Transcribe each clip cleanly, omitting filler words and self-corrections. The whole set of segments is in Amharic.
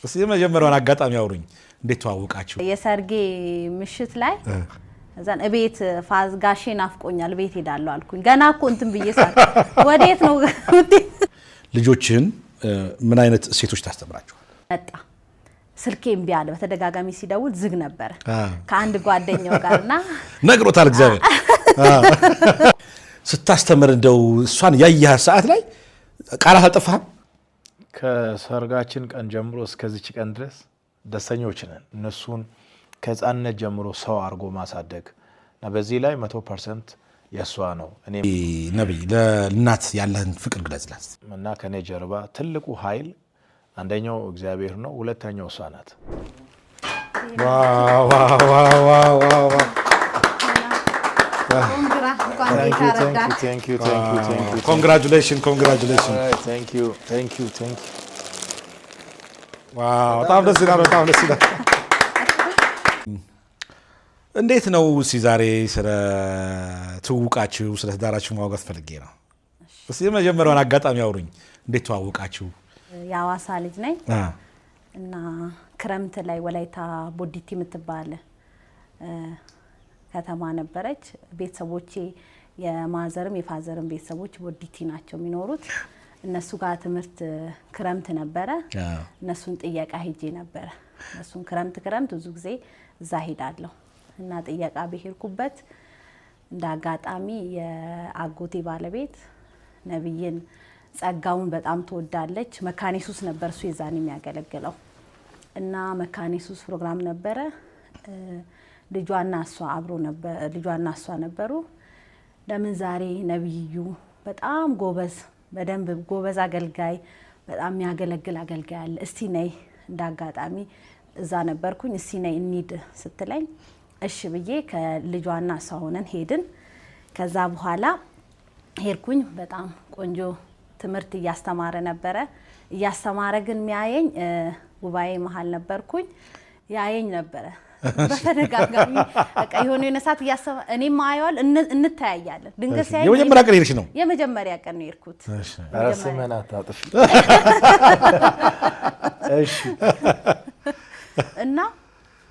እሺ የመጀመሪያውን አጋጣሚ አውሩኝ እንዴት ተዋወቃችሁ የሰርጌ ምሽት ላይ እዛን እቤት ፋዝጋሼ ናፍቆኛል ቤት ሄዳለሁ አልኩኝ ገና እኮ እንትን ብዬሳል ወዴት ነው ልጆችን ምን አይነት ሴቶች ታስተምራቸዋል መጣ ስልኬም ቢያለ በተደጋጋሚ ሲደውል ዝግ ነበር ከአንድ ጓደኛው ጋርና ነግሮታል እግዚአብሔር ስታስተምር እንደው እሷን ያያህ ሰዓት ላይ ቃላት አልጠፋህም ከሰርጋችን ቀን ጀምሮ እስከዚህ ቀን ድረስ ደስተኞች ነን እነሱን ከጻነት ጀምሮ ሰው አርጎ ማሳደግ እና በዚህ ላይ 100% የሷ ነው እኔ ነብይ ለእናት ያለህን ፍቅር ግለጽላት እና ከኔ ጀርባ ትልቁ ኃይል አንደኛው እግዚአብሔር ነው ሁለተኛው እሷ ናት ዋው ዋው ዋው ዋው Thank you. Congratulations. Thank you. Wow, በጣም ደስ ይላል እንዴት ነው ዛሬ ስለ ትውውቃችሁ ስለ ትዳራችሁ ማውጋት ፈልጌ ነው እሺ የመጀመሪያውን አጋጣሚ አውሩኝ እንዴት ተዋወቃችሁ ያዋሳ ልጅ ነኝ እና ክረምት ላይ ወላይታ ቦዲቲ ምትባል ከተማ ነበረች ቤተሰቦቼ የማዘርም የፋዘርም ቤተሰቦች ቦዲቲ ናቸው የሚኖሩት እነሱ ጋር ትምህርት ክረምት ነበረ እነሱን ጥያቄ ሄጄ ነበር እነሱን ክረምት ብዙ ጊዜ እዛ ሄዳለሁ እና ጥያቄ በሄርኩበት እንዳጋጣሚ የአጎቴ ባለቤት ነብይን ጸጋውን በጣም ተወዳለች መካኒሱስ ነበር እሱ የዛኔ የሚያገለግለው እና መካኒሱስ ፕሮግራም ነበረ ልጇና እሷ አብሮ ነበር ልጇና እሷ ነበሩ ለምን ዛሬ ነብይዩ በጣም በደንብ ጎበዝ አገልጋይ በጣም የሚያገለግል አገልጋይ አለ እስቲ ነይ እንዳጋጣሚ እዛ ነበርኩኝ እስቲ ነይ እንሂድ ስትለኝ እሺ ብዬ ከልጇና እሷ ሆነን ሄድን ከዛ በኋላ ሄርኩኝ በጣም ቆንጆ ትምህርት ያስተማረ ነበረ ያስተማረ ግን የሚያየኝ ጉባኤ መሃል ነበርኩኝ ያየኝ ነበረ በተደጋጋሚ በቃ የሆነ የነሳት ያሰማ እኔ ማያዋል እንታያያለን ድንገት ሲያይ የመጀመሪያ ቀን ይርሽ ነው የመጀመሪያ ቀን ነው ይርኩት አራስመና ታጥፍ እሺ እና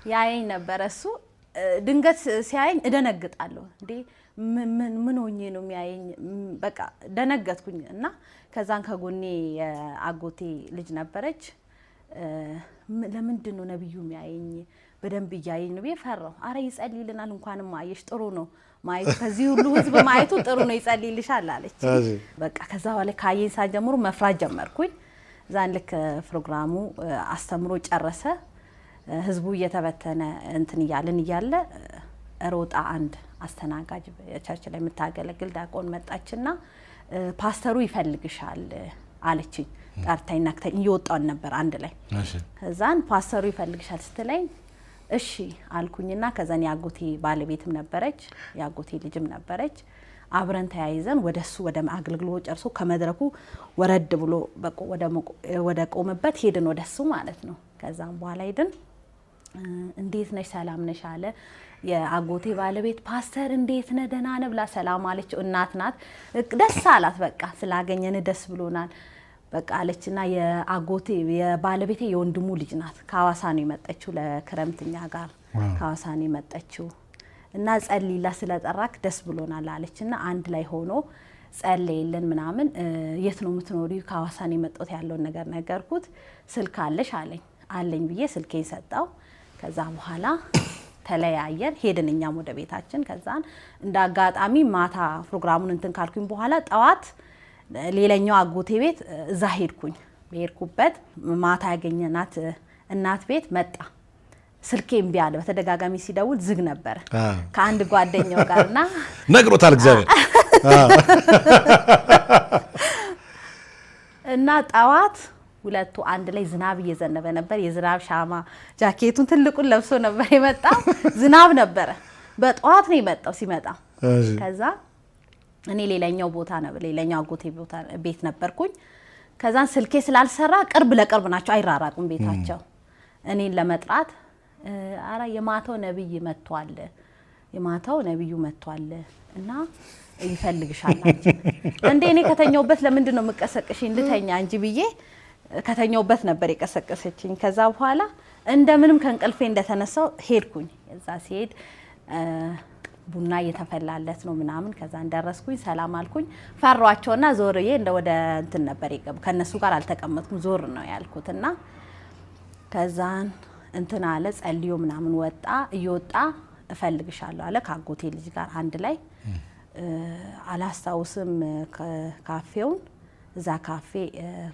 ያየኝ ነበር እሱ ድንገት ሲያየኝ እደነግጣለሁ እንዴ ምን ሆኜ ነው የሚያየኝ በቃ ደነገጥኩኝ እና ከዛን ከጎኔ አጎቴ ልጅ ነበረች ለምንድን ነው ነብዩ የሚያየኝ በደንብ ያየኝ ነው በፈራው አረ ይጸልይልናል እንኳን ማየሽ ጥሩ ነው ማየት ከዚህ ሁሉ ህዝብ ማየቱ ጥሩ ነው ይጸልይልሻል አለች በቃ ከዛ በኋላ ካየኝ ሳጀምሩ መፍራት ጀመርኩኝ ዛን ልክ ፕሮግራሙ አስተምሮ ጨረሰ ህዝቡ እየተበተነ እንትን እያለ ሮጣ አንድ አስተናጋጅ ቸርች ላይ የምታገለግል ዳቆን መጣችና ፓስተሩ ይፈልግሻል አለችኝ ጣርታይና ከተኝ ይወጣን ነበር አንድ ላይ ከዛን ፓስተሩ ይፈልግሻል ስትለኝ እሺ አልኩኝና ከዛን ያጎቴ ባለቤትም ነበረች ያጎቴ ልጅም ነበረች አብረን ተያይዘን ወደሱ ወደ አገልግሎት ጨርሶ ከመድረኩ ወረድ ብሎ ወደ ቆመበት ሄድን ወደሱ ማለት ነው ከዛን በኋላ ሄድን እንዴት ነሽ ሰላም ነሽ አለ የአጎቴ ባለቤት ፓስተር እንዴት ነህ ደህና ነህ ብላ ሰላም አለች እናት ናት ደስ አላት በቃ ስላገኘን ደስ ብሎናል በቃ አለችና የአጎቴ የባለቤቴ የወንድሙ ልጅ ናት ካዋሳ ነው የመጣችው ለክረምትኛ ጋር ካዋሳ ነው የመጣችው እና ጸልይላ ስለጠራክ ደስ ብሎናል አለችና አንድ ላይ ሆኖ ጸልይልን ምናምን የት ነው የምትኖሪው ካዋሳ ነው የመጣሁት ያለውን ነገር ነገርኩት ስልክ አለሽ አለኝ ብዬ ስልኬን ሰጣው ከዛ በኋላ ተለያየን ሄድንኛም ወደ ቤታችን ከዛን እንዳጋጣሚ ማታ ፕሮግራሙን እንትን ካልኩኝ በኋላ ጠዋት ሌላኛው አጎቴ ቤት እዛ ሄድኩኝ በሄድኩበት ማታ ያገኘናት እናት ቤት መጣ ስልኬም ቢያለ በተደጋጋሚ ሲደውል ዝግ ነበር ከአንድ ጓደኛው ጋርና ነግሮታል እግዚአብሔር እና ጠዋት ሁለቱ አንድ ላይ ዝናብ እየዘነበ ነበር የዝናብ ሻማ ጃኬቱን ትልቁን ለብሶ ነበር የመጣው ዝናብ ነበር በጠዋት ነው የመጣው ሲመጣ ከዛ እኔ ሌላኛው ቦታ ነበር ሌላኛው አጎቴ ቦታ ቤት ነበርኩኝ ከዛን ስልኬ ስላልሰራ ቅርብ ለቅርብ ናቸው አይራራቁም ቤታቸው እኔን ለመጥራት አራ የማታው ነብይ መጥቷል የማታው ነብዩ መጥቷል እና ይፈልግሻል እንዴ እኔ ከተኛውበት ለምንድን ነው መቀሰቅሽኝ ልተኛ እንጂ ብዬ ከተኛውበት ነበር የቀሰቀሰችኝ። ከዛ በኋላ እንደምንም ከእንቅልፌ እንደተነሳው ሄድኩኝ። እዛ ሲሄድ ቡና እየተፈላለት ነው ምናምን። ከዛ እንደረስኩኝ ሰላም አልኩኝ። ፈሯቸውና ዞርዬ እንደ ወደ እንትን ነበር የገቡ ከነሱ ጋር አልተቀመጥኩም። ዞር ነው ያልኩትና ከዛን እንትን አለ ጸልዮ ምናምን ወጣ። እየወጣ እፈልግሻለሁ አለ ከአጎቴ ልጅ ጋር አንድ ላይ አላስታውስም ካፌውን። እዛ ካፌ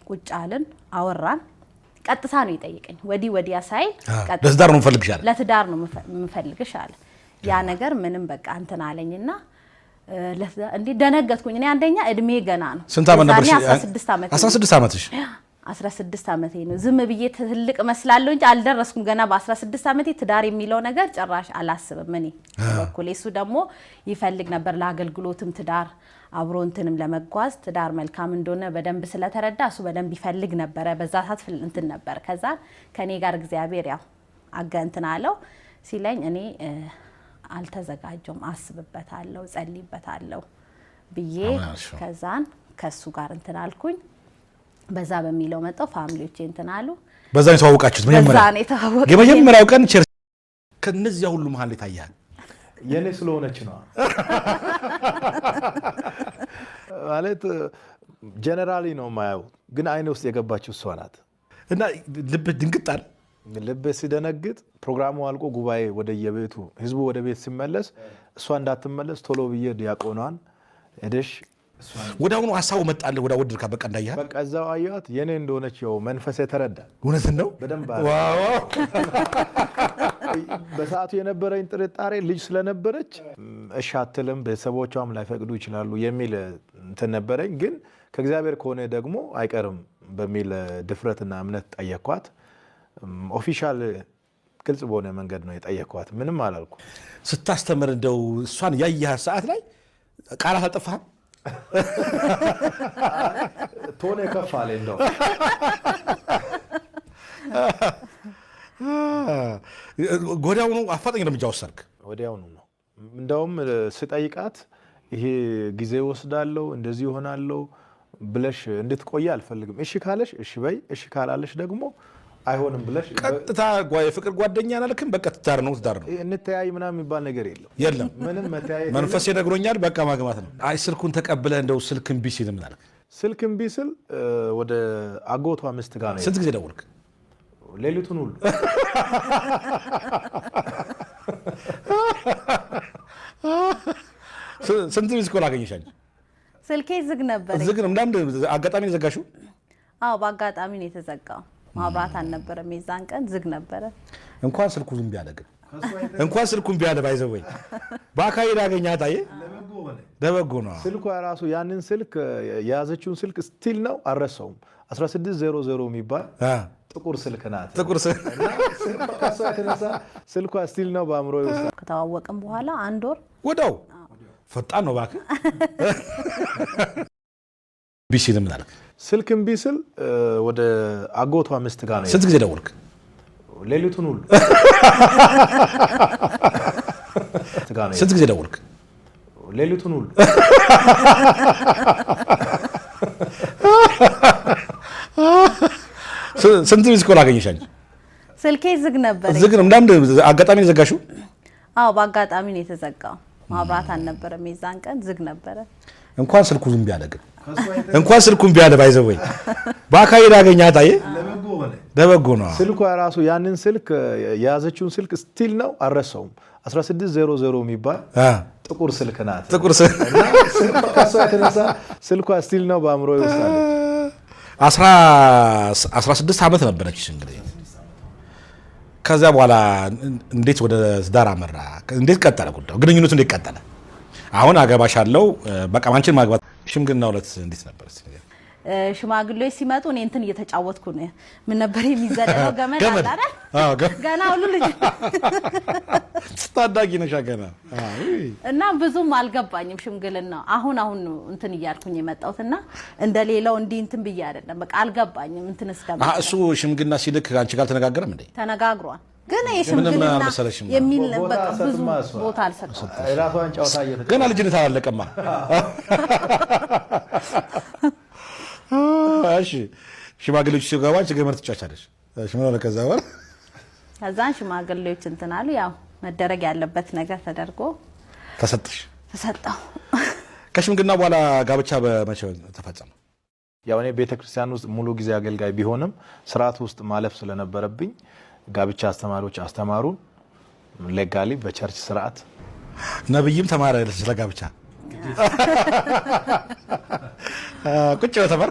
ቁጭ አልን አወራን። ቀጥታ ነው ይጠይቀኝ ወዲያ ሳይል ለትዳር ነው የምፈልግሽ አለ። ለትዳር ነው የምፈልግሽ አለ። ያ ነገር ምንም በቃ እንትን አለኝና እንዴ ደነገጥኩኝ። እኔ አንደኛ እድሜ ገና ነው። ስንት አመት ነበር? 16 ዓመትሽ? 16 ዓመቴ ነው። ዝም ብዬ ትልቅ መስላለሁ እንጂ አልደረስኩም ገና። በ16 ዓመቴ ትዳር የሚለው ነገር ጭራሽ አላስብም እኔ በኩል። እሱ ደግሞ ይፈልግ ነበር ለአገልግሎትም ትዳር አብሮ እንትንም ለመጓዝ ትዳር መልካም እንደሆነ በደንብ ስለተረዳ እሱ በደንብ ይፈልግ ነበር። በዛ ሰዓት እንትን ነበር። ከዛ ከኔ ጋር እግዚአብሔር ያው እንትን አለው ሲለኝ እኔ አልተዘጋጀውም፣ አስብበታለሁ፣ ጸልይበታለሁ ብዬ ከዛን ከሱ ጋር እንትን አልኩኝ። በዛ በሚለው መጣው ፋሚሊዎቼ እንትን አሉ። በዛ ነው ተዋወቃችሁት? የመጀመሪያው ቀን ቸርች ከነዚያ ሁሉ መሀል ታያል። የኔ ስለሆነች ነው ማለት ጀነራሊ ነው ማየው፣ ግን አይኔ ውስጥ የገባችው እሷ ናት። እና ልብ ድንግጥ አለ። ልብ ሲደነግጥ ፕሮግራሙ አልቆ ጉባኤ ወደ የቤቱ ህዝቡ ወደ ቤት ሲመለስ እሷ እንዳትመለስ ቶሎ ብዬ ዲያቆኗን ሄደሽ ወዳውኑ ሐሳቡ መጣለ ወዳ ወድርካ በቃ እንዳያት በቃ እዛው አያት የኔ እንደሆነች ነው መንፈስ የተረዳ። እውነት ነው በደንብ ዋው። በሰዓቱ የነበረኝ ጥርጣሬ ልጅ ስለነበረች እሺ አትልም፣ ቤተሰቦቿም ላይፈቅዱ ይችላሉ የሚል እንትን ነበረኝ። ግን ከእግዚአብሔር ከሆነ ደግሞ አይቀርም በሚል ድፍረትና እምነት ጠየኳት። ኦፊሻል ግልጽ በሆነ መንገድ ነው የጠየኳት። ምንም አላልኩ። ስታስተምር እንደው እሷን ያያህ ሰዓት ላይ ቃላት አልጠፋህም? ቶኔ ከፍ አለ እንደው ወዲያውኑ አፋጣኝ እርምጃ ወሰድክ? ወዲያውኑ ነው። እንደውም ስጠይቃት ይሄ ጊዜ ወስዳለው እንደዚህ ይሆናለው ብለሽ እንድትቆይ አልፈልግም። እሺ ካለሽ እሺ በይ፣ እሺ ካላለሽ ደግሞ አይሆንም ብለሽ ቀጥታ የፍቅር ጓደኛ አላልክም? በቃ ትዳር ነው እንተያይ ምናምን የሚባል ነገር የለም። ምንም መተያየት መንፈስ ይነግሮኛል በቃ ማግባት ነው። አይ ስልኩን ተቀብለህ እንደው ስልክ እምቢ ሲል ምን አልክ? ስልክ እምቢ ሲል ወደ አጎቷ ሚስት ጋር ነው። ስንት ጊዜ ደወልክ? ሌሊቱን ሁሉ ስንት ሚስ ኮል አገኘሻል? ስልኬ ዝግ ነበር። ዝግ ነው? ምናምን አጋጣሚ ነው የዘጋሽው? አዎ በአጋጣሚ ነው የተዘጋው። ማብራት አልነበረም የዛን ቀን ዝግ ነበረ። እንኳን ስልኩ ዝም ቢያለ ግን እንኳን ስልኩን ቢያለ ባይዘወይ በአካባቢ ያገኛት አየ ለበጎ ነው። ስልኳ ራሱ ያንን ስልክ የያዘችውን ስልክ ስቲል ነው አልረሳውም። 1600 የሚባል ጥቁር ስልክ ናት። ጥቁር ስልክ ስልኳ ስቲል ነው በአእምሮ ውስጥ። ከተዋወቅን በኋላ አንድ ወር ወዳው ፈጣን ነው እባክህ። ቢሲል ምን አልክ? ስልክ እምቢ ስል ወደ አጎቷ ሚስት ጋር ነው። ስንት ጊዜ ደወልክ? ሌሊቱን ሁሉ ስንት ጊዜ ደወልክ? ሌሊቱን ሁሉ ስንት ሚስ ኮል አገኘሻል? ስልኬ ዝግ ነበር። ዝግ ነው? ምናምን አጋጣሚ ነው የዘጋሽው? አዎ በአጋጣሚ ነው የተዘጋው። ማብራት አልነበረም የዛን ቀን ዝግ ነበረ። እንኳን ስልኩ ዝም ቢያለ ግን እንኳን ስልኩን ቢያለ ባይዘወይ በአካባቢ ያገኛት አየ ለበጎ ነው። ስልኳ ራሱ ያንን ስልክ የያዘችውን ስልክ ስቲል ነው አልረሳውም። 1600 የሚባል ጥቁር ስልክ ናት። ጥቁር ስልክ ከሷ የተነሳ ስልኳ ስቲል ነው በአእምሮ ይወስዳል። 16 ዓመት ነበረች እንግዲህ። ከዛ በኋላ እንዴት ወደ ትዳር አመራ? እንዴት ቀጠለ ጉዳዩ? ግንኙነቱ እንዴት ቀጠለ? አሁን አገባሻለሁ በቃ ማንችን ማግባት ሽምግልና ሁለት እንዴት ነበር? ሽማግሌዎች ሲመጡ እኔ እንትን እየተጫወትኩ ነው። ምን ነበር የሚዘለለው? ገመድ አለ አይደል? አዎ ገና ሁሉ ልጅ ታዳጊ ነሽ ገና። እና ብዙም አልገባኝም ሽምግልና። አሁን ነው እንትን እያልኩኝ የመጣሁትና እንደሌላው እንዲህ እንትን ብዬ አይደለም። በቃ አልገባኝም እንትን እስከማ እሱ ሽምግልና ሲልክ አንቺ ጋር ተነጋገረም እንዴ? ተነጋግሯል። ግን የሽምግልና የሚል በቃ ብዙ ቦታ አልሰጠም። ራሷን ጫውታ ገና ልጅነት አላለቀማ። እሺ ሽማግሌዎች ሲገባ ገመድ ትጫቻለሽ። እሺ ምን ሆነ ከዛ በኋላ? ከዛን ሽማግሌዎች እንትን አሉ። ያው መደረግ ያለበት ነገር ተደርጎ ተሰጠው። ከሽምግልና በኋላ ጋብቻ በመቼ ተፈጸመ? ያው እኔ ቤተክርስቲያን ውስጥ ሙሉ ጊዜ አገልጋይ ቢሆንም ስርዓት ውስጥ ማለፍ ስለነበረብኝ ጋብቻ አስተማሪዎች አስተማሩን። ሌጋሊ በቸርች ስርዓት ነብይም ተማረ ስለ ጋብቻ ቁጭ በተማር